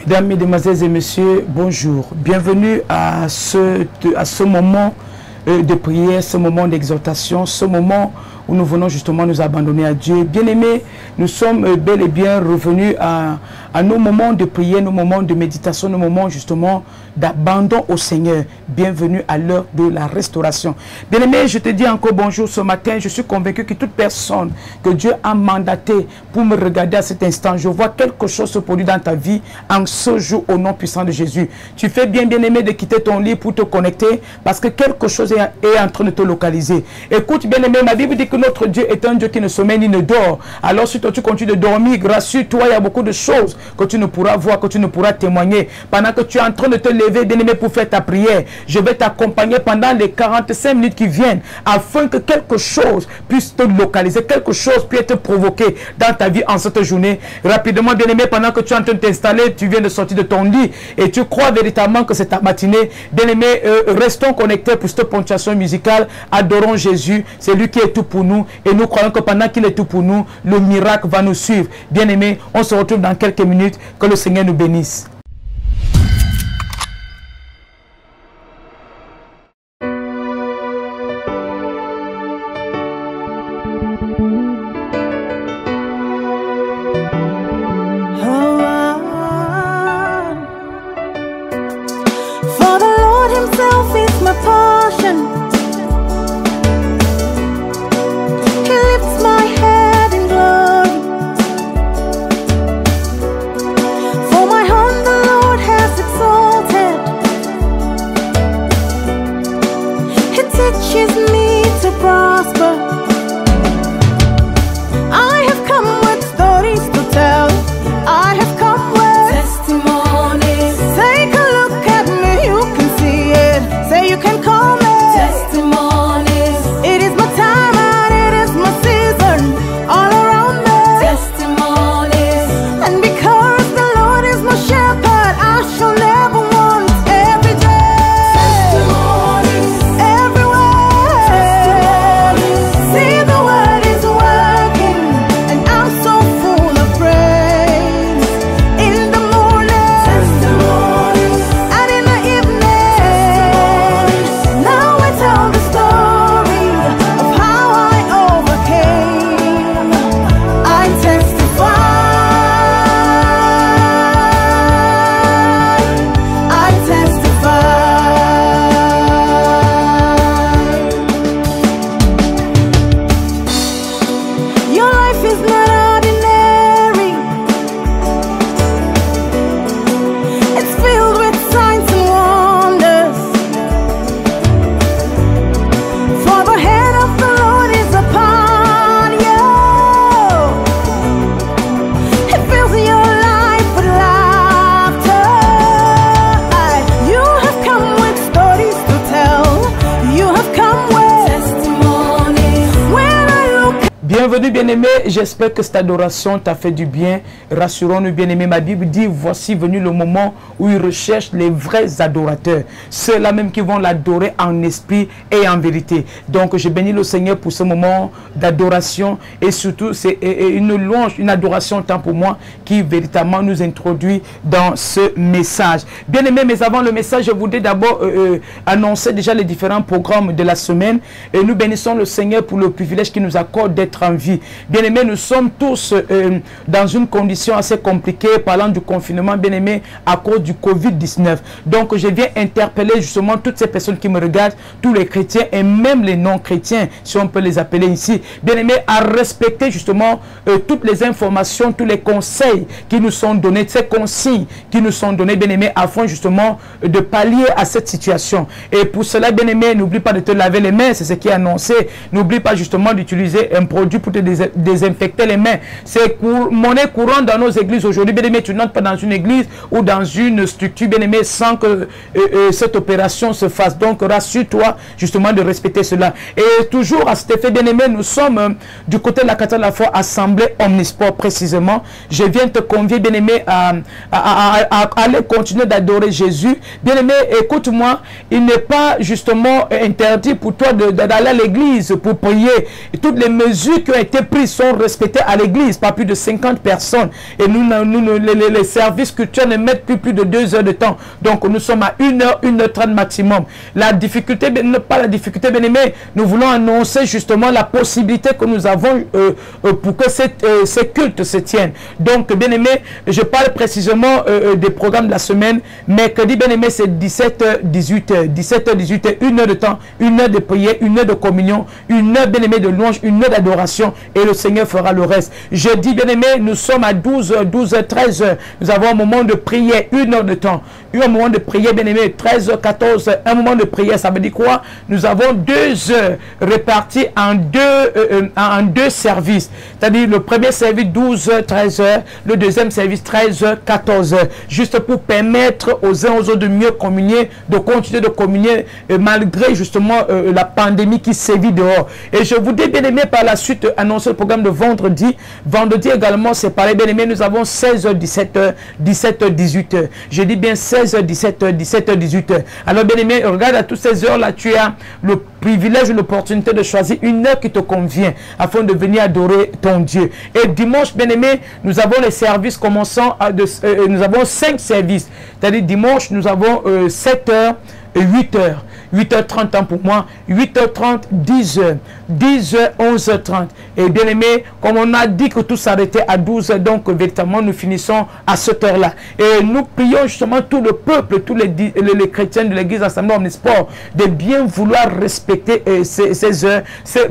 Mesdames, Mesdemoiselles et Messieurs, bonjour. Bienvenue à ce moment de prière, ce moment d'exhortation, ce moment où nous venons justement nous abandonner à Dieu. Bien-aimés, nous sommes bel et bien revenus à nos moments de prière, nos moments de méditation, nos moments justement d'abandon au Seigneur. Bienvenue à l'heure de la restauration. Bien-aimés, je te dis encore bonjour ce matin. Je suis convaincu que toute personne que Dieu a mandatée pour me regarder à cet instant, je vois quelque chose se produire dans ta vie en ce jour au nom puissant de Jésus. Tu fais bien, bien-aimé, de quitter ton lit pour te connecter parce que quelque chose est en train de te localiser. Écoute, bien-aimé, ma Bible dit que notre Dieu est un Dieu qui ne sommeille ni ne dort. Alors si toi tu continues de dormir, rassure-toi, il y a beaucoup de choses que tu ne pourras voir, que tu ne pourras témoigner. Pendant que tu es en train de te lever, bien-aimé, pour faire ta prière, je vais t'accompagner pendant les 45 minutes qui viennent, afin que quelque chose puisse te localiser, quelque chose puisse être provoqué dans ta vie en cette journée. Rapidement, bien-aimé, pendant que tu es en train de t'installer, tu viens de sortir de ton lit et tu crois véritablement que c'est ta matinée. Bien-aimé, restons connectés pour cette ponctuation musicale. Adorons Jésus, c'est lui qui est tout pour nous et nous croyons que pendant qu'il est tout pour nous, le miracle va nous suivre. Bien-aimé, on se retrouve dans quelques minutes. Que le Seigneur nous bénisse. Bienvenue bien-aimé, j'espère que cette adoration t'a fait du bien. Rassurons-nous bien-aimé, ma Bible dit, voici venu le moment où il recherche les vrais adorateurs. Ceux-là même qui vont l'adorer en esprit et en vérité. Donc je bénis le Seigneur pour ce moment d'adoration et surtout c'est une louange, une adoration tant pour moi qui véritablement nous introduit dans ce message. Bien-aimé, mais avant le message, je voudrais d'abord annoncer déjà les différents programmes de la semaine et nous bénissons le Seigneur pour le privilège qu'il nous accorde d'être en vie. Bien-aimés, nous sommes tous dans une condition assez compliquée, parlant du confinement, bien-aimés, à cause du Covid-19. Donc, je viens interpeller justement toutes ces personnes qui me regardent, tous les chrétiens et même les non-chrétiens, si on peut les appeler ici, bien-aimés, à respecter justement toutes les informations, tous les conseils qui nous sont donnés, ces consignes qui nous sont données, bien-aimés, afin justement de pallier à cette situation. Et pour cela, bien-aimés, n'oublie pas de te laver les mains, c'est ce qui est annoncé. N'oublie pas justement d'utiliser un produit pour te désinfecter les mains. C'est monnaie courante dans nos églises aujourd'hui. Bien aimé, tu n'entres pas dans une église ou dans une structure, bien aimé, sans que cette opération se fasse. Donc rassure-toi justement de respecter cela. Et toujours à cet effet, bien aimé, nous sommes du côté de la cathédrale de la foi Assemblée Omnisport précisément. Je viens te convier, bien aimé, à aller continuer d'adorer Jésus. Bien aimé, écoute-moi, il n'est pas justement interdit pour toi d'aller à l'église pour prier. Et toutes les mesures qui ont été pris sont respectés à l'église, pas plus de 50 personnes. Et les services culturels ne mettent plus de 2 heures de temps. Donc nous sommes à 1 heure, 1 heure 30 maximum. La difficulté, pas la difficulté, bien aimé, nous voulons annoncer justement la possibilité que nous avons pour que ces cultes se tiennent. Donc, bien aimé, je parle précisément des programmes de la semaine. Mercredi, bien aimé, c'est 17h, 18h. 17h, 18h, 1 heure de temps, 1 heure de prière, 1 heure de communion, 1 heure, bien aimé, de louange, 1 heure d'adoration, et le Seigneur fera le reste. Jeudi, bien aimé, nous sommes à 12h, 12h, 13h. Nous avons un moment de prière, 1 heure de temps. Un moment de prière, bien aimé, 13h, 14h, un moment de prière, ça veut dire quoi? Nous avons 2 heures réparties en deux services. C'est-à-dire le premier service 12h, 13h, le deuxième service 13h, 14h. Juste pour permettre aux uns aux autres de mieux communier, de continuer de communier malgré justement la pandémie qui sévit dehors. Et je vous dis, bien aimé, par la suite annoncer le programme de vendredi. Vendredi également, c'est pareil, bien aimé, nous avons 16h, 17h, 17h, 18h. Je dis bien 16h, 17h, 17h, 18h. Alors, bien aimé, regarde à toutes ces heures-là, tu as le privilège ou l'opportunité de choisir une heure qui te convient afin de venir adorer ton Dieu. Et dimanche, bien aimé, nous avons les services commençant nous avons 5 services. C'est-à-dire dimanche, nous avons 7h et 8h. 8h30 temps pour moi, 8h30, 10h, 10h, 11h30. Et bien aimé, comme on a dit que tout s'arrêtait à 12h, donc véritablement nous finissons à cette heure-là. Et nous prions justement tout le peuple, tous les chrétiens de l'église Assemblée Omnisport, de bien vouloir respecter ces heures,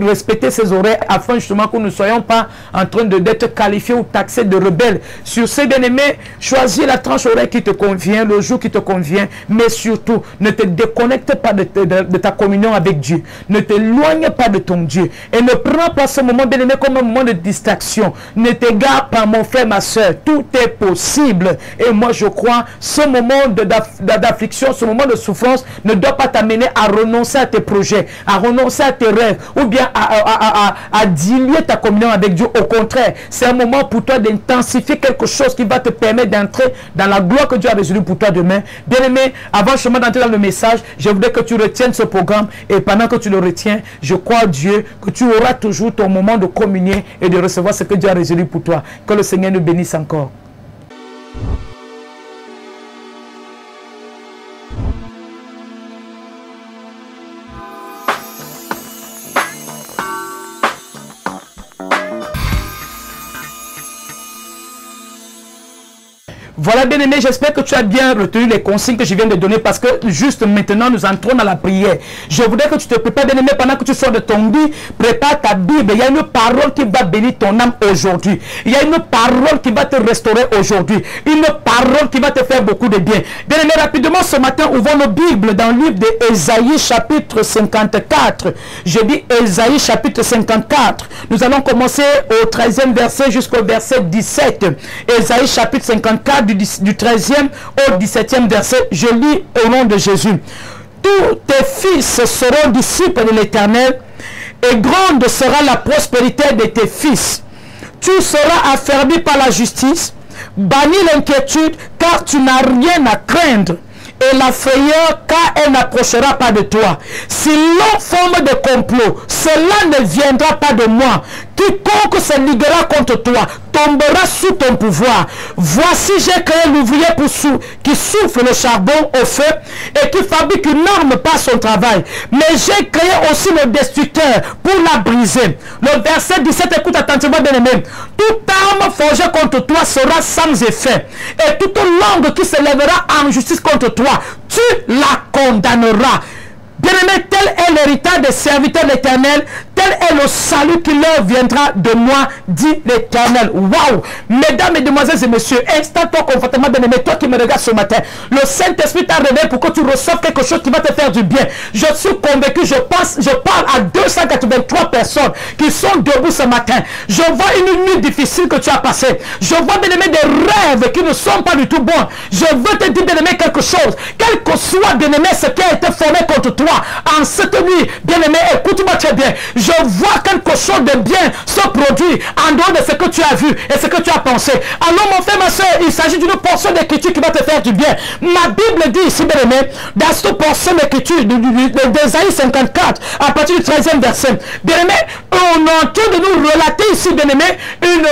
respecter ces horaires, afin justement que nous ne soyons pas en train d'être qualifiés ou taxés de rebelles. Sur ces bien aimés, choisis la tranche horaire qui te convient, le jour qui te convient, mais surtout, ne te déconnecte pas de ta communion avec Dieu. Ne t'éloigne pas de ton Dieu. Et ne prends pas ce moment, bien aimé, comme un moment de distraction. Ne t'égare pas, mon frère, ma soeur. Tout est possible. Et moi, je crois, ce moment d'affliction, ce moment de souffrance ne doit pas t'amener à renoncer à tes projets, à renoncer à tes rêves, ou bien à diluer ta communion avec Dieu. Au contraire, c'est un moment pour toi d'intensifier quelque chose qui va te permettre d'entrer dans la gloire que Dieu a réservée pour toi demain. Bien aimé, avant justement d'entrer dans le message, je voudrais que tu retiennes ce programme, et pendant que tu le retiens, je crois à Dieu que tu auras toujours ton moment de communier et de recevoir ce que Dieu a résolu pour toi. Que le Seigneur nous bénisse encore. Voilà, bien aimé, j'espère que tu as bien retenu les consignes que je viens de donner, parce que juste maintenant, nous entrons dans la prière. Je voudrais que tu te prépares, bien aimé, pendant que tu sors de ton lit, prépare ta Bible. Il y a une parole qui va bénir ton âme aujourd'hui. Il y a une parole qui va te restaurer aujourd'hui. Une parole qui va te faire beaucoup de bien. Bien aimé, rapidement ce matin, ouvrons nos Bibles dans le livre d'Ésaïe chapitre 54. Je dis Ésaïe chapitre 54. Nous allons commencer au 13e verset jusqu'au verset 17. Ésaïe chapitre 54. Du 13e au 17e verset, je lis au nom de Jésus. Tous tes fils seront disciples de l'Éternel, et grande sera la prospérité de tes fils. Tu seras affermi par la justice, banni l'inquiétude, car tu n'as rien à craindre, et la frayeur, car elle n'approchera pas de toi. Si l'on forme des complots, cela ne viendra pas de moi. Quiconque se liguera contre toi tombera sous ton pouvoir. Voici, j'ai créé l'ouvrier qui souffle le charbon au feu et qui fabrique une arme par son travail. Mais j'ai créé aussi le destructeur pour la briser. Le verset 17, écoute attentivement, bien aimé. Toute arme forgée contre toi sera sans effet, et toute langue qui se lèvera en justice contre toi, tu la condamneras. Bien-aimé, tel est l'héritage des serviteurs de l'Éternel, tel est le salut qui leur viendra de moi, dit l'Éternel. Waouh! Mesdames, mesdemoiselles et messieurs, installe-toi confortablement, bien-aimé, toi qui me regardes ce matin. Le Saint-Esprit t'a révélé pour que tu reçoives quelque chose qui va te faire du bien. Je suis convaincu, je parle à 283 personnes qui sont debout ce matin. Je vois une nuit difficile que tu as passée. Je vois, bien-aimé, des rêves qui ne sont pas du tout bons. Je veux te dire, bien-aimé, quelque chose. Quel que soit, bien-aimé, ce qui a été formé contre toi, en cette nuit, bien-aimé, écoute-moi très bien. Je vois quelque chose de bien se produire en dehors de ce que tu as vu et ce que tu as pensé. Alors mon frère, ma soeur, il s'agit d'une portion d'écriture qui va te faire du bien. Ma Bible dit ici, bien aimé, dans cette portion d'écriture d'Ésaïe 54, à partir du 13e verset, bien aimé, on est en train de nous relater ici, bien aimé,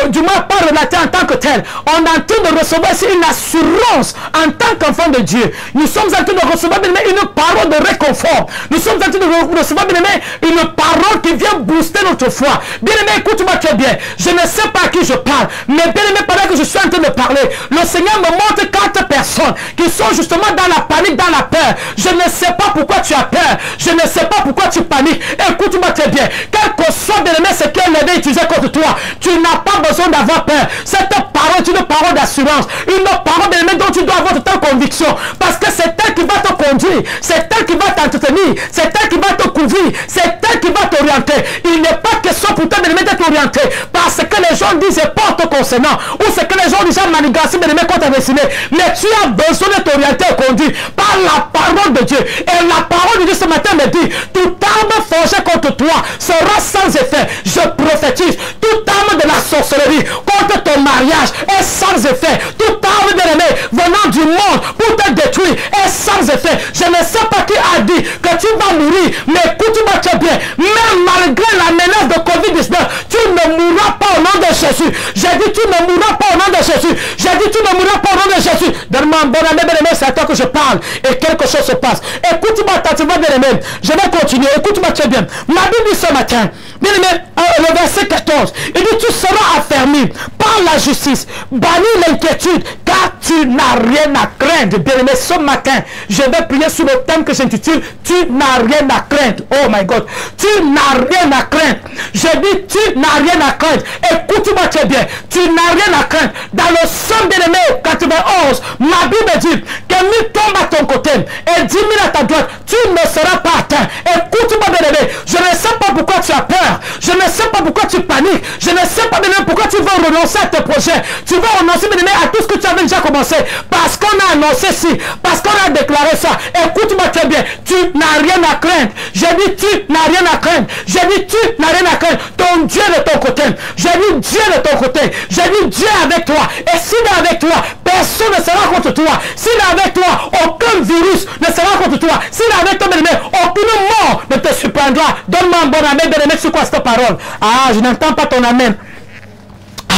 du moins pas relater en tant que tel, on est en train de recevoir ici une assurance en tant qu'enfant de Dieu. Nous sommes en train de recevoir, bien aimé, une parole de réconfort. Nous sommes en train de recevoir, bien aimé, une parole qui vient booster notre foi. Bien aimé, écoute-moi très bien. Je ne sais pas à qui je parle, mais bien aimé, pendant que je suis en train de parler, le Seigneur me montre 4 personnes qui sont justement dans la panique, dans la peur. Je ne sais pas pourquoi tu as peur. Je ne sais pas pourquoi tu paniques. Écoute-moi très bien. Quel que soit, bien aimé, ce qu'elle avait utilisé contre toi, tu n'as pas besoin d'avoir peur. Cette parole est une parole d'assurance. Une parole, bien aimé, dont tu dois avoir ta conviction. Parce que c'est elle qui va te conduire. C'est elle qui va t'entretenir. C'est elle qui va te couvrir. C'est elle qui va t'orienter. Il n'est pas question pour toi, bien aimé, d'être orienté. Parce que les gens disent et portent concernant. Ou c'est que les gens disent manigancé, bien aimé, qu'on t'a dessiné. Mais tu as besoin d'être orienté et conduit par la parole de Dieu. Et la parole de Dieu ce matin me dit, toute arme forgée contre toi sera sans effet. Je prophétise, toute arme de la sorcellerie contre ton mariage est sans effet. Toute arme, bien aimé, venant du monde pour te détruire est sans effet. Je ne sais pas qui a dit que tu vas mourir, mais écoute-moi très bien. Même malgré la menace de Covid-19, tu ne mourras pas au nom de Jésus. J'ai dit tu ne mourras pas au nom de Jésus. J'ai dit tu ne mourras pas au nom de Jésus. Donne-moi un bon ami, bien aimé, c'est à toi que je parle. Et quelque chose se passe. Écoute-moi attentivement, bien aimé. Je vais continuer. Écoute-moi très bien. Ma Bible dit ce matin, bien aimé, le verset 14, il dit tu seras affermi par la justice, banni l'inquiétude, car tu n'as rien à craindre. Bien aimé, ce matin, je vais prier sur le thème que j'intitule tu n'as rien à craindre. Oh my God, tu n'as rien à craindre. Je dis tu n'as rien à craindre. Écoute-moi très bien, tu n'as rien à craindre. Dans le Psaume, bien aimé, 91, ma Bible dit que 1000 tombent à ton côté et 10 000 à ta droite, tu ne seras pas atteint. Écoute-moi, bien aimé, je ne sais pas pourquoi tu as peur. Je ne sais pas pourquoi tu paniques. Je ne sais pas, bien aimé, pourquoi tu veux renoncer à tes projets. Tu veux renoncer, bien aimé, à tout ce que tu avais déjà commencé. Parce qu'on a annoncé ci, parce qu'on a déclaré ça. Écoute-moi très bien, tu n'as rien à craindre. J'ai dit tu n'as rien à craindre. J'ai dit tu n'as rien à craindre. Ton Dieu est de ton côté. J'ai dit Dieu est de ton côté. J'ai dit Dieu est avec toi. Et s'il est avec toi, personne ne sera contre toi. S'il est avec toi, aucun virus ne sera contre toi. S'il est avec toi, bien aimé, aucune mort ne te surprendra. Donne-moi un bon amen, bien aimé, sur quoi cette parole? Ah, je n'entends pas ton amen.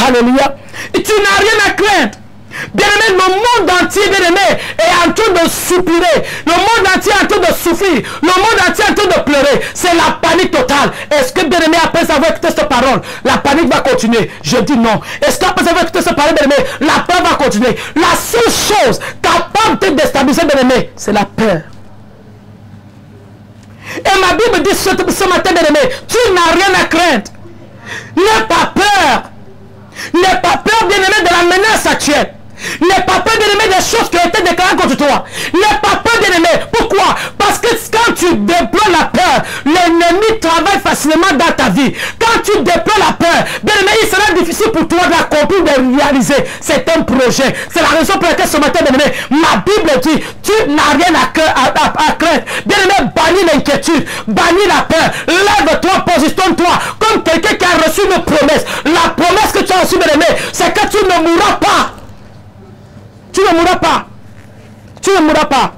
Alléluia. Et tu n'as rien à craindre. Bien aimé, le monde entier, bien aimé, est en train de soupirer. Le monde entier est en train de souffrir. Le monde entier est en train de pleurer. C'est la panique totale. Est-ce que, bien aimé, après avoir écouté cette parole, la panique va continuer? Je dis non. Est-ce qu'après avoir écouté cette parole, bien aimé, la peur va continuer? La seule chose capable de déstabiliser, bien aimé, c'est la peur. Et ma Bible dit ce matin, bien aimé, tu n'as rien à craindre. N'aie pas peur. N'aie pas peur, bien aimé, de la menace actuelle. N'aie pas peur, bien aimé, des choses qui ont été déclarées contre toi. N'aie pas peur, bien aimé. Pourquoi? Parce que quand tu déploies la peur, l'ennemi travaille facilement dans ta vie. Quand tu déploies la peur, bien aimé, il sera difficile pour toi d'accomplir, de réaliser. C'est un projet. C'est la raison pour laquelle ce matin, bien aimé, ma Bible dit, tu n'as rien à craindre. Bien aimé, bannis l'inquiétude, bannis la peur. Lève-toi, positionne-toi comme quelqu'un qui a reçu une promesse. La promesse que tu as reçue, bien aimé, c'est que tu ne mourras pas. Tu ne mourras pas. Tu ne mourras pas.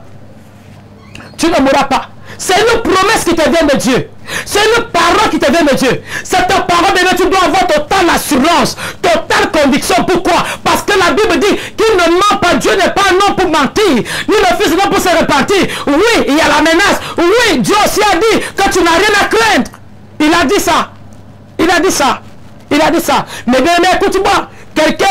Tu ne mourras pas. C'est une promesse qui te vient de Dieu. C'est une parole qui te vient de Dieu. Cette parole, tu dois avoir totale assurance, totale conviction. Pourquoi? Parce que la Bible dit qu'il ne ment pas. Dieu n'est pas un homme pour mentir, ni le Fils de l'homme pour se repentir. Oui, il y a la menace. Oui, Dieu aussi a dit que tu n'as rien à craindre. Il a dit ça. Il a dit ça. Il a dit ça. Mais bien, écoute-moi. Quelqu'un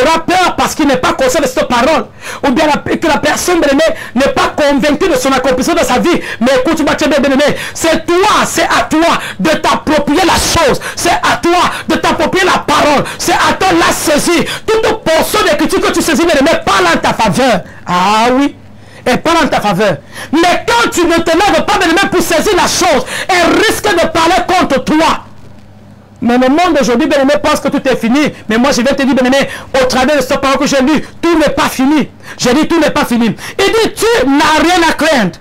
aura peur parce qu'il n'est pas conscient de cette parole. Ou bien que la personne, bien aimé, n'est pas convaincue de son accomplissement dans sa vie. Mais écoute-moi, tu es bien aimé. C'est toi, c'est à toi de t'approprier la chose. C'est à toi de t'approprier la parole. C'est à toi de la saisir. Toute portion d'écriture que tu saisis, bien aimé, parle en ta faveur. Ah oui. Et parle en ta faveur. Mais quand tu ne te lèves pas, bien aimé, pour saisir la chose, elle risque de parler contre toi. Mais le monde aujourd'hui, bien aimé, pense que tout est fini. Mais moi, je vais te dire, bien aimé, au travers de cette parole que j'ai lue, tout n'est pas fini. J'ai dit, tout n'est pas fini. Il dit, tu n'as rien à craindre.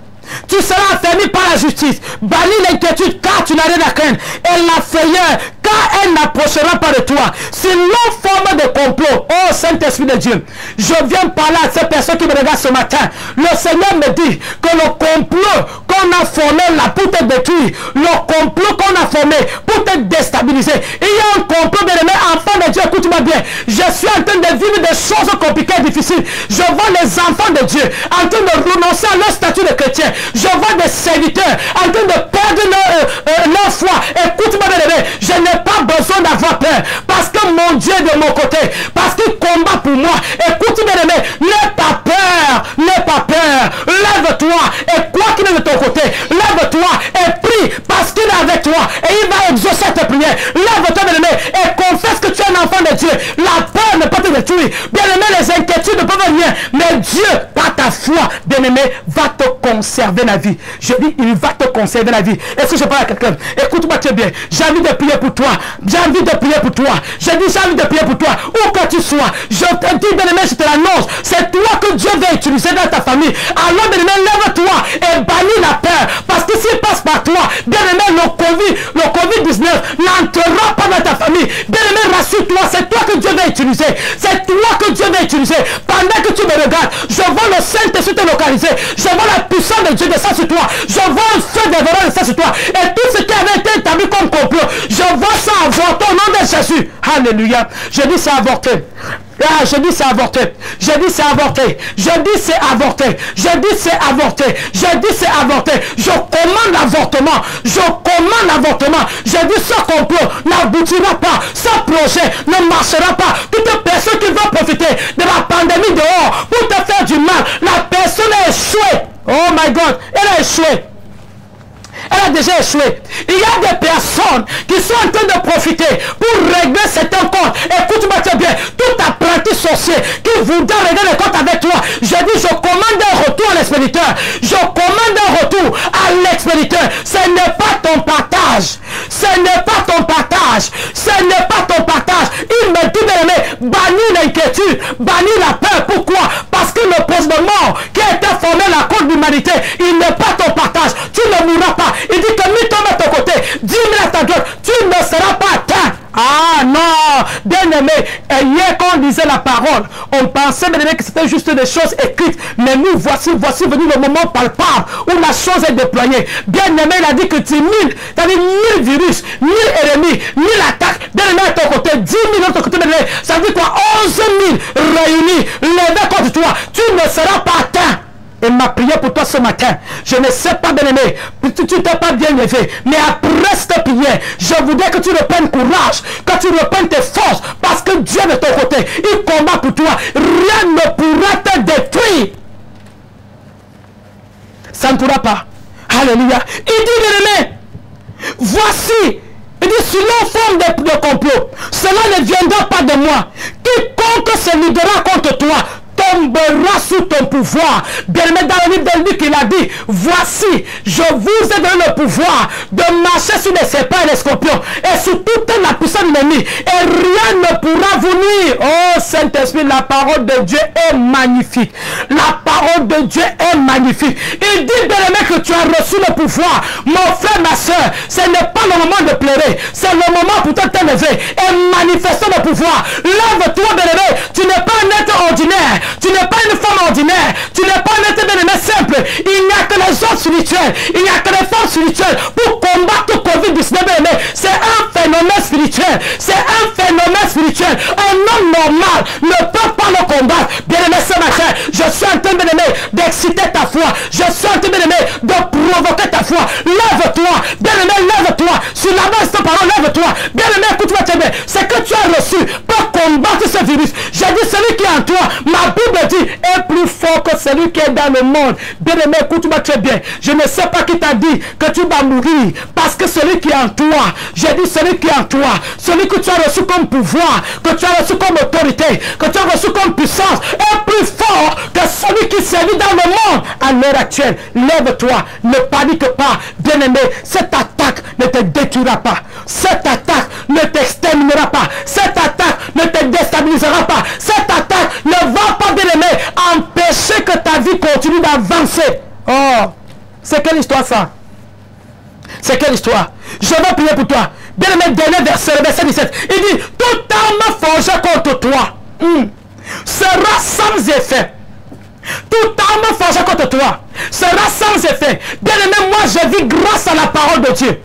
Tu seras affermi par la justice. Bannis l'inquiétude, car tu n'as rien à craindre. Et la frayeur, car elle n'approchera pas de de toi, sur leur forme de complot, oh Saint-Esprit de Dieu, je viens parler à ces personnes qui me regardent ce matin. Le Seigneur me dit que le complot qu'on a formé là pour te détruire, le complot qu'on a formé pour te déstabiliser, il y a un complot, bien aimé, enfant de Dieu, écoute-moi bien. Je suis en train de vivre des choses compliquées et difficiles. Je vois les enfants de Dieu en train de renoncer à leur statut de chrétien. Je vois des serviteurs en train de perdre leur foi. Écoute-moi bien aimé, je n'ai pas besoin d'avoir peur parce que mon Dieu est de mon côté, parce qu'il combat pour moi. Écoute bien aimé, n'aie pas peur, n'aie pas peur. Lève-toi et quoi qu'il est de ton côté, lève-toi et prie parce qu'il est avec toi et il va exaucer tes prières. Lève-toi bien aimé et confesse que tu es un enfant de Dieu. La peur ne peut te détruire. Bien aimé, les inquiétudes ne peuvent venir, mais Dieu, par ta foi, bien aimé, va te conserver la vie. Je dis, il va te conserver la vie. Est-ce que je parle à quelqu'un? Écoute-moi très bien. J'ai envie de prier pour toi. J'ai envie de prier pour toi. Je dis, j'ai envie de prier pour toi. Où que tu sois, je te dis, bien aimé, je te l'annonce. C'est toi que Dieu veut utiliser dans ta famille. Alors, bien aimé, lève-toi et bannis la peur. Parce que s'il passe par toi, bien aimé, le Covid-19 n'entrera pas dans ta famille. Bien aimé, rassure-toi, c'est toi que Dieu veut utiliser. C'est toi que Dieu veut utiliser. Pendant que tu me regardes, je vois le Saint-Esprit te localiser. Je vois la puissance de Dieu descendre sur toi. Je vois un feu dévorant descendre sur toi. Et tout ce qui avait été établi comme complot, je vois ça avorter au nom de Jésus. Alléluia. Je dis c'est avorté. Ah, je dis c'est avorté. Je dis c'est avorté. Je dis c'est avorté. Je dis c'est avorté. Je dis c'est avorté. Je commande l'avortement. Je commande l'avortement. Je dis ce complot n'aboutira pas. Ce projet ne marchera pas. Toute personne qui va profiter de la pandémie dehors pour te faire du mal, la personne a échoué. Oh my God, elle a échoué. Elle a déjà échoué. Il y a des personnes qui sont en train de profiter pour régler certains comptes. Écoute-moi très bien. Tout apprenti sorcier qui voudra régler les comptes avec toi, je dis, je commande un retour à l'expéditeur. Je commande un retour à l'expéditeur. Ce n'est pas ton partage. Ce n'est pas ton partage. Ce n'est pas ton partage. Il me dit, bien aimé, bannis l'inquiétude, bannis la peur. Pourquoi? Parce que le poste de mort qui a été formé à la cause de l'humanité, il n'est pas ton partage. Tu ne mourras pas. Il dit que 1000 tombent à ton côté, 10 000 à ta droite, tu ne seras pas atteint. Ah non, bien aimé, hier quand on lisait la parole, on pensait bien aimé que c'était juste des choses écrites, mais nous voici venu le moment palpable où la chose est déployée. Bien aimé, il a dit que 10 000, c'est-à-dire 1000 virus, 1000 ennemis, 1000 attaques, bien aimé à ton côté, 10 000 de ton côté, bien aimé, ça veut dire quoi? 11 000 réunis, levés contre toi, tu ne seras pas atteint. Et ma prière pour toi ce matin, je ne sais pas bien aimé, tu t'es pas bien levé, mais après cette prière, je voudrais que tu reprennes courage, que tu reprennes tes forces, parce que Dieu est de ton côté, il combat pour toi, rien ne pourra te détruire. Ça ne pourra pas. Alléluia. Il dit bien aimé, voici, il dit sur la forme de complot, cela ne viendra pas de moi, quiconque se liguera contre toi tombera sous ton pouvoir. Bien aimé, dans le livre de Luc, il a dit, voici, je vous ai donné le pouvoir de marcher sur les serpents et les scorpions et sur toute la puissance de l'ennemi et rien ne pourra vous nuire. Oh Saint-Esprit, la parole de Dieu est magnifique. La parole de Dieu est magnifique. Il dit, bien aimé, que tu as reçu le pouvoir. Mon frère, ma soeur, ce n'est pas le moment de pleurer, c'est le moment pour toi de te lever et manifester le pouvoir. Lève-toi, bien aimé, tu n'es pas un être ordinaire. Tu n'es pas une femme ordinaire. Tu n'es pas un être bien-aimé simple. Il n'y a que les hommes spirituels. Il n'y a que les femmes spirituelles pour combattre le Covid-19. C'est un phénomène spirituel. C'est un phénomène spirituel. Un homme normal ne peut pas le combattre. Bien-aimé, ce matin, je suis en train, bien-aimé, d'exciter ta foi. Je suis en train, bien-aimé, de provoquer ta foi. Lève-toi. Bien-aimé, lève-toi. Sur la base de ta parole, lève-toi. Bien-aimé, écoute-moi très bien. C'est que tu as reçu pour combattre ce virus. J'ai dit, celui qui est en toi, ma Bible dit, est plus fort que celui qui est dans le monde. Bien-aimé, écoute-moi très bien. Je ne sais pas qui t'a dit que tu vas mourir. Parce que celui qui est en toi, j'ai dit celui qui est en toi, celui que tu as reçu comme pouvoir, que tu as reçu comme autorité, que tu as reçu comme puissance, est plus fort que celui qui sévit dans le monde à l'heure actuelle. Lève-toi, ne panique pas. Bien-aimé, cette attaque ne te détruira pas. Cette attaque ne t'exterminera pas. Cette attaque ne te déstabilisera pas. Cette attaque ne va pas, bien-aimé, empêcher que ta vie continue d'avancer. Oh, c'est quelle histoire ça? C'est quelle histoire? Je vais prier pour toi. Bien-aimé, dernier verset, le verset 17. Il dit, toute effet. Toute arme forgée contre toi sera sans effet. Bien-aimé, moi je vis grâce à la parole de Dieu.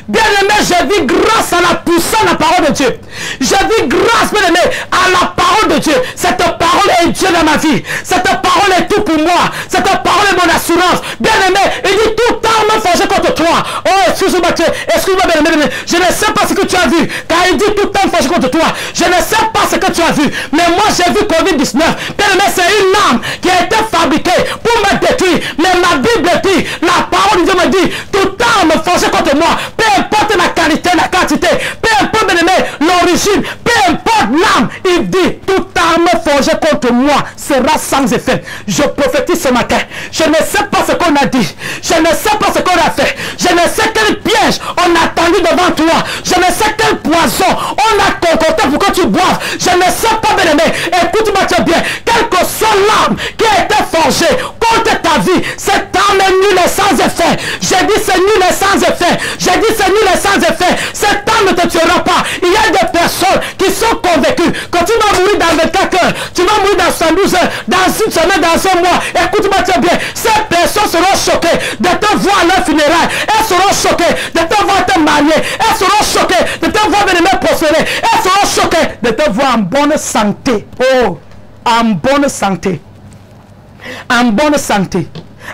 Bien-aimé, je vis grâce à la puissance de la parole de Dieu. Je vis grâce, bien-aimé, à la parole de Dieu. Cette parole est Dieu dans ma vie. Cette parole est tout pour moi. Cette parole est mon assurance. Bien-aimé, il dit toute arme forgée contre toi. Oh, excuse-moi, excuse-moi, bien-aimé. Je ne sais pas ce que tu as vu. Car il dit toute arme forgée contre toi. Je ne sais pas ce que tu as vu. Mais moi, j'ai vu Covid-19. Bien-aimé, c'est une arme qui a été fabriquée pour me détruire. Mais ma Bible dit, la parole de Dieu me dit, toute arme forgée contre moi, peu importe la qualité, la quantité, peu importe l'origine, peu importe l'âme, il dit, toute arme forgée contre moi sera sans effet. Je prophétise ce matin, je ne sais pas ce qu'on a dit, je ne sais pas ce qu'on a fait, je ne sais quel piège on a tendu devant toi, je ne sais quel poison on a concocté pour que tu boives, je ne sais pas, bien aimé, écoute-moi bien, quelle que soit l'arme qui a été forgée contre ta vie, cette arme est nulle et sans effet. J'ai dit c'est nul et sans effet. J'ai dit c'est nul et sans effet. Cette arme ne te tuera pas. Il y a des personnes qui sont convaincues que tu vas mourir dans 24 heures, tu vas mourir dans 112 heures, dans une semaine, dans un mois. Écoute-moi bien, ces personnes seront choquées de te voir à leur funérailles. Elles seront choquées de te voir te marier. Elles seront choquées de te voir venir prospérer. Elles seront choquées de te voir en bonne santé. Oh, en bonne santé. En bonne santé.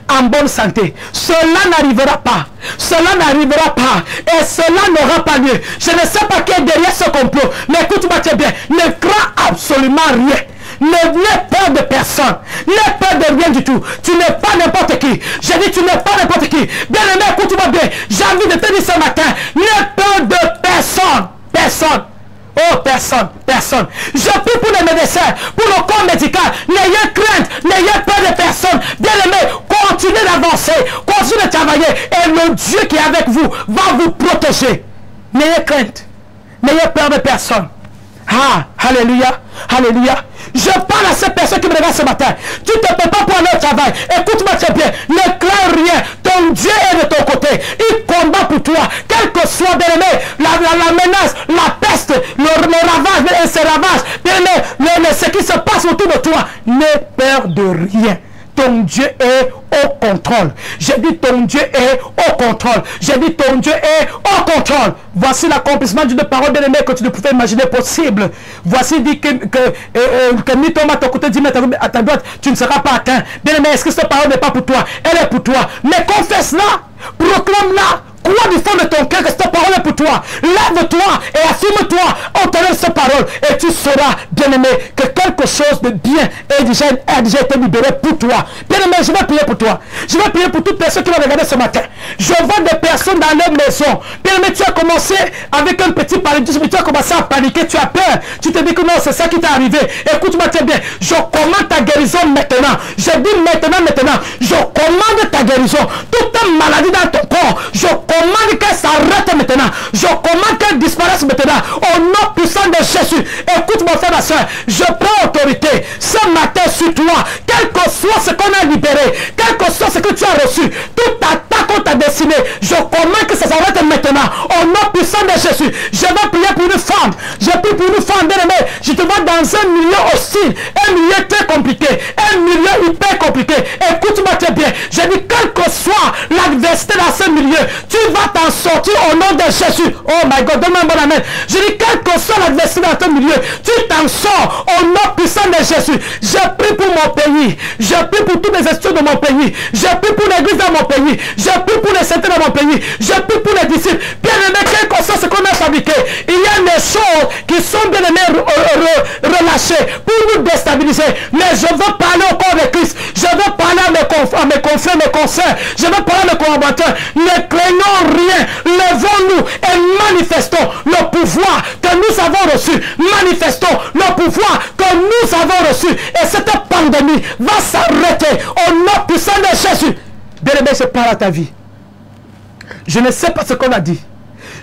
En bonne santé. Cela n'arrivera pas. Cela n'arrivera pas. Et cela n'aura pas lieu. Je ne sais pas qui est derrière ce complot. Mais écoute-moi bien. Ne crains absolument rien. N'aie peur de personne. N'aie peur de rien du tout. Tu n'es pas n'importe qui. J'ai dit tu n'es pas n'importe qui. Bien aimé, écoute-moi bien. J'ai envie de te dire ce matin. N'aie peur de personne. Personne. Oh, personne, personne. Je prie pour les médecins, pour le corps médical. N'ayez crainte, n'ayez peur de personne. Bien aimé, continuez d'avancer, continuez de travailler. Et le Dieu qui est avec vous va vous protéger. N'ayez crainte, n'ayez peur de personne. Ah, alléluia, alléluia. Je parle à ces personnes qui me regardent ce matin. Tu ne te prépares pour aller au travail. Écoute-moi très bien. Ne crains rien. Ton Dieu est de ton côté. Il combat pour toi. Quel que soit, bien aimé, la menace, la peste, le ravage et ses ravages. Bien aimé, ce qui se passe autour de toi. N'aie peur de rien. Ton Dieu est au contrôle. J'ai dit ton Dieu est au contrôle. J'ai dit ton Dieu est au contrôle. Voici l'accomplissement d'une parole bien aimée que tu ne pouvais imaginer possible. Voici dit que ni tombe à ton côté, dit à ta droite, tu ne seras pas atteint. Bien aimé, est-ce que cette parole n'est pas pour toi? Elle est pour toi. Mais confesse-la, proclame-la. Crois du fond de ton cœur que cette parole est pour toi. Lève-toi et affirme-toi au travers de cette parole. Et tu sauras, bien-aimé, que quelque chose de bien a déjà été libéré pour toi. Bien-aimé, je vais prier pour toi. Je vais prier pour toutes les personnes qui vont regarder ce matin. Je vois des personnes dans leur maison. Bien-aimé, tu as commencé avec un petit paludisme. Tu as commencé à paniquer, tu as peur. Tu te dis que non, c'est ça qui t'est arrivé. Écoute-moi très bien. Je commande ta guérison maintenant. Je dis maintenant. Je commande ta guérison. Toute ta maladie dans ton corps. Je commande qu'elle s'arrête maintenant. Je commande qu'elle disparaisse maintenant. Au nom puissant de Jésus. Écoute mon frère, ma soeur. Je prends autorité ce matin sur toi. Quel que soit ce qu'on a libéré, quel que soit ce que tu as reçu, toute attaque qu'on t'a destinée, je commande que ça s'arrête maintenant. Au nom puissant de Jésus. Je vais prier pour une femme. Je prie pour une femme bien aimée. Je te vois dans un milieu hostile, un milieu très compliqué, un milieu hyper compliqué. Écoute-moi très bien. Je dis quel que soit l'adversité dans ce milieu, tu vas t'en sortir au nom de Jésus. Oh my God, donne-moi un bon amen. Je dis quel que soit l'adversité dans ton milieu, tu t'en sors au nom puissant de Jésus. Je prie pour mon pays. Je prie pour tous les instituts de mon pays. Je prie pour l'église dans mon pays. Je prie pour les saints dans mon pays. Je prie pour les disciples. Bien aimé, quel que soit ce qu'on a fabriqué, il y a des choses qui sont bien aimées relâchées pour nous déstabiliser. Mais je veux parler au corps de Christ. Je veux parler à mes confrères, mes consoeurs. Je veux parler à mes collaborateurs. Ne craignons rien. Levons-nous et manifestons le pouvoir que nous avons reçu. Manifestons le pouvoir que nous avons reçu. Et cette pandémie va s'arrêter au nom puissant de Jésus. Bien-aimé, je parle à ta vie. Je ne sais pas ce qu'on a dit.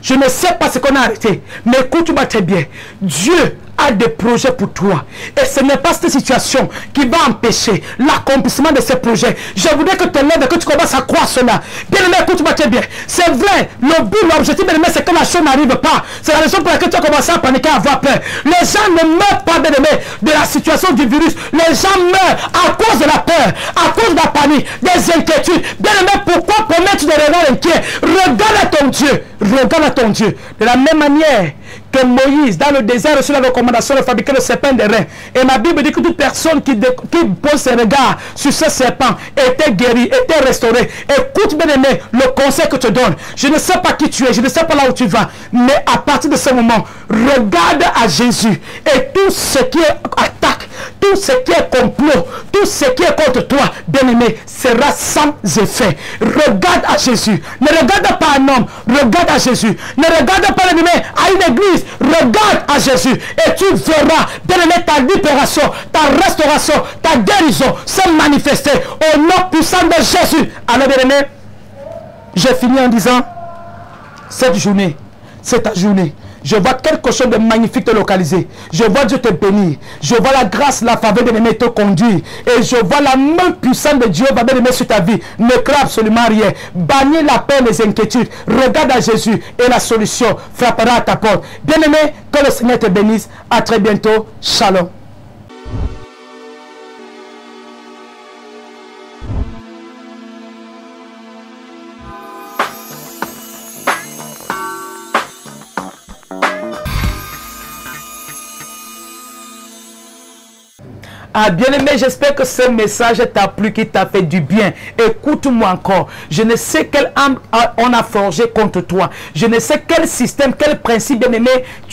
Je ne sais pas ce qu'on a arrêté. Mais écoute-moi très bien. Dieu a a des projets pour toi. Et ce n'est pas cette situation qui va empêcher l'accomplissement de ces projets. Je voudrais que tu lèves et que tu commences à croire cela. Bien aimé, écoute-moi très bien. C'est vrai, le but, l'objectif, bien aimé, c'est que la chose n'arrive pas. C'est la raison pour laquelle tu as commencé à paniquer, à avoir peur. Les gens ne meurent pas, bien aimé, de la situation du virus. Les gens meurent à cause de la peur, à cause de la panique, des inquiétudes. Bien aimé, pourquoi promettre des regards inquiets? Regarde à ton Dieu. Regarde à ton Dieu. De la même manière que Moïse, dans le désert, reçut la recommandation de fabriquer le serpent des reins. Et ma Bible dit que toute personne qui pose ses regards sur ce serpent était guérie, était restaurée. Écoute, bien aimé, le conseil que je te donne. Je ne sais pas qui tu es, je ne sais pas là où tu vas. Mais à partir de ce moment, regarde à Jésus. Et tout ce qui est attaque, tout ce qui est complot, tout ce qui est contre toi, bien aimé, sera sans effet. Regarde à Jésus. Ne regarde pas un homme, regarde à Jésus. Ne regarde pas l'ennemi à une église, regarde à Jésus. Et tu verras, bien aimé, ta libération, ta restauration, ta guérison se manifester au nom puissant de Jésus. Alors, bien aimé, j'ai fini en disant, cette journée, c'est ta journée. Je vois quelque chose de magnifique te localiser. Je vois Dieu te bénir. Je vois la grâce, la faveur de l'ennemi te conduire. Et je vois la main puissante de Dieu va bien sur ta vie. Ne crains absolument rien. Bannis la peur, les inquiétudes. Regarde à Jésus et la solution frappera à ta porte. Bien-aimé, que le Seigneur te bénisse. À très bientôt. Shalom. Ah, bien-aimé, j'espère que ce message t'a plu, qui t'a fait du bien. Écoute-moi encore. Je ne sais quelle âme on a forgé contre toi. Je ne sais quel système, quel principe, bien-aimé,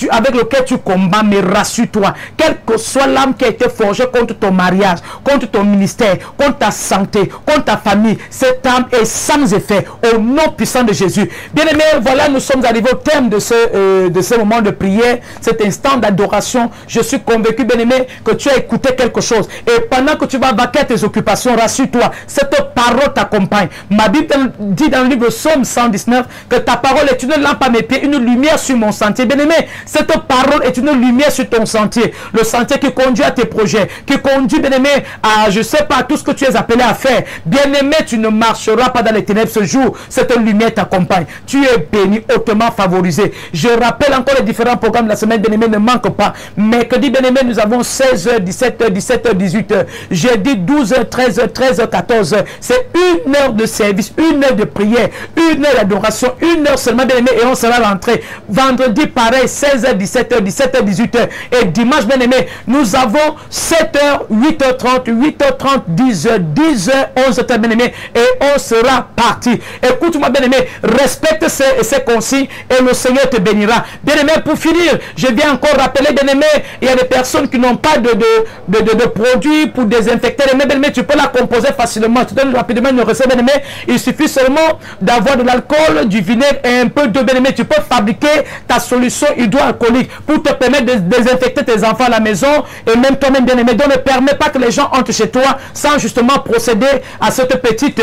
avec lequel tu combats, mais rassure-toi. Quelle que soit l'âme qui a été forgée contre ton mariage, contre ton ministère, contre ta santé, contre ta famille, cette âme est sans effet. Au nom puissant de Jésus. Bien-aimé, voilà, nous sommes arrivés au terme de ce moment de prière, cet instant d'adoration. Je suis convaincu, bien-aimé, que tu as écouté quelque chose. Et pendant que tu vas vaquer à tes occupations, rassure-toi, cette parole t'accompagne. Ma Bible dit dans le livre Psaume 119 que ta parole est une lampe à mes pieds, une lumière sur mon sentier. Bien-aimé, cette parole est une lumière sur ton sentier. Le sentier qui conduit à tes projets, qui conduit, bien-aimé, à, je sais pas, tout ce que tu es appelé à faire. Bien-aimé, tu ne marcheras pas dans les ténèbres ce jour. Cette lumière t'accompagne. Tu es béni, hautement favorisé. Je rappelle encore les différents programmes de la semaine, bien-aimé, ne manque pas. Mercredi, bien-aimé, nous avons 16h, 17h, 17h, 18h. Jeudi 12h, 13h, 13h, 14h. C'est une heure de service, une heure de prière, une heure d'adoration, une heure seulement, bien aimé, et on sera rentré. Vendredi, pareil, 16h, 17h, 17h, 18h. Et dimanche, bien aimé, nous avons 7h, 8h30, 8h30, 10h, 10h, 11h, bien aimé, et on sera parti. Écoute-moi, bien aimé, respecte ces consignes et le Seigneur te bénira. Bien aimé, pour finir, je viens encore rappeler, bien aimé, il y a des personnes qui n'ont pas de produits pour désinfecter les mains, bien aimé, tu peux la composer facilement. Tu donnes rapidement une recette, bien aimé. Il suffit seulement d'avoir de l'alcool, du vinaigre et un peu d'eau, bien aimé. Tu peux fabriquer ta solution hydroalcoolique pour te permettre de désinfecter tes enfants à la maison et même toi-même, bien aimé. Donc ne permets pas que les gens entrent chez toi sans justement procéder à cette petite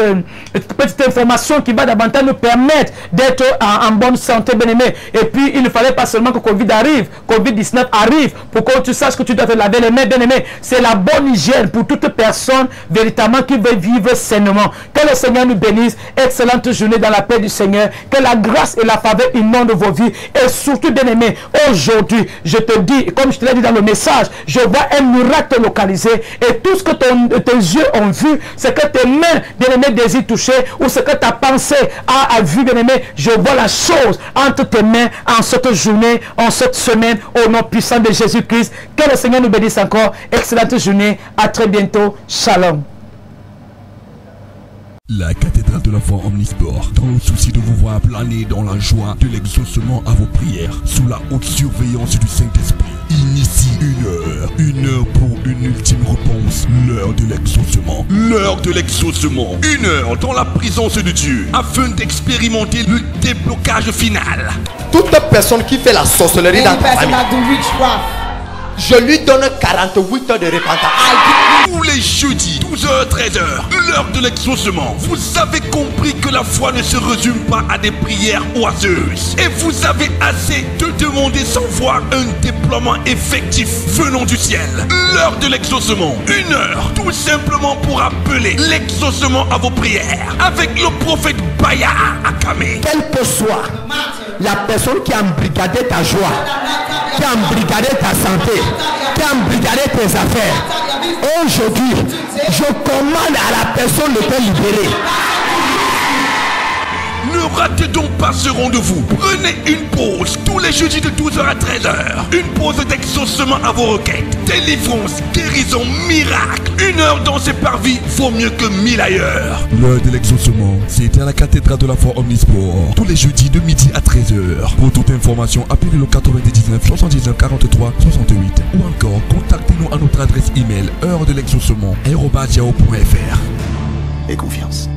information qui va davantage nous permettre d'être en bonne santé, bien aimé. Et puis il ne fallait pas seulement que Covid-19 arrive pour que tu saches que tu dois te laver les mains, bien aimé. C'est la bonne hygiène pour toute personne véritablement qui veut vivre sainement. Que le Seigneur nous bénisse. Excellente journée dans la paix du Seigneur. Que la grâce et la faveur inondent vos vies. Et surtout, bien aimé, aujourd'hui, je te dis, comme je te l'ai dit dans le message, je vois un miracle localisé. Et tout ce que tes yeux ont vu, c'est que tes mains, bien aimé, désirent toucher, ou ce que ta pensée a vu, bien aimé. Je vois la chose entre tes mains en cette journée, en cette semaine, au nom puissant de Jésus-Christ. Que le Seigneur nous bénisse encore. Excellente journée. À très bientôt. Shalom. La cathédrale de la foi Omnisport, dans le souci de vous voir planer dans la joie de l'exaucement à vos prières, sous la haute surveillance du Saint-Esprit, initie une heure pour une ultime réponse, l'heure de l'exaucement. L'heure de l'exaucement, une heure dans la présence de Dieu, afin d'expérimenter le déblocage final. Toute personne qui fait la sorcellerie dans ta famille, je lui donne 48 heures de repentance. Tous les jeudis, 12h, 13h, l'heure de l'exaucement. Vous avez compris que la foi ne se résume pas à des prières oiseuses. Et vous avez assez de demander sans voir un déploiement effectif venant du ciel. L'heure de l'exaucement. 1 heure, tout simplement pour appeler l'exaucement à vos prières. Avec le prophète Baya Akame. Quelle que soit la personne qui a embrigadé ta joie, qui a embrigadé ta santé, qui a embrigadé tes affaires, aujourd'hui, je commande à la personne de te libérer. Ne ratez donc pas ce rendez-vous. Prenez une pause tous les jeudis de 12h à 13h. Une pause d'exaucement à vos requêtes. Délivrance, guérison, miracle. 1 heure dans ces parvis vaut mieux que 1000 ailleurs. L'heure de l'exaucement, c'est à la cathédrale de la foi Omnisport. Tous les jeudis de midi à 13h. Pour toute information, appelez le 99 79 43 68. Ou encore, contactez-nous à notre adresse email heure de l'exaucement @yahoo.fr. Et confiance.